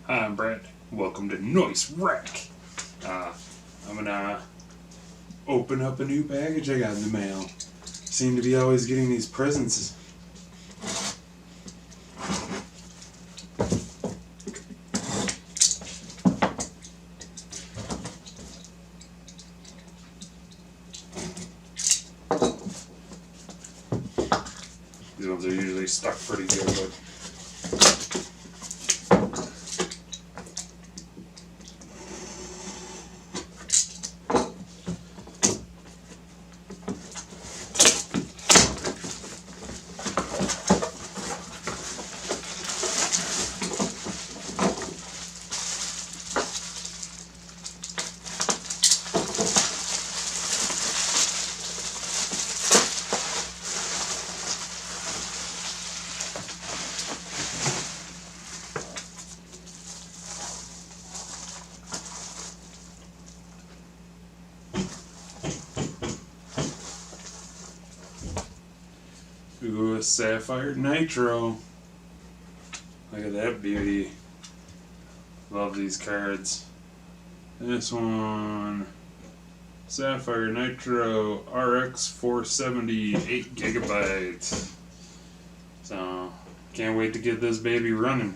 Hi, I'm Brad. Welcome to Noise Rack. I'm gonna open up a new package I got in the mail. Seem to be always getting these presents. These ones are usually stuck pretty good, but ooh, a Sapphire Nitro. Look at that beauty. Love these cards. This one, Sapphire Nitro RX 470, 8 gigabytes. So, can't wait to get this baby running.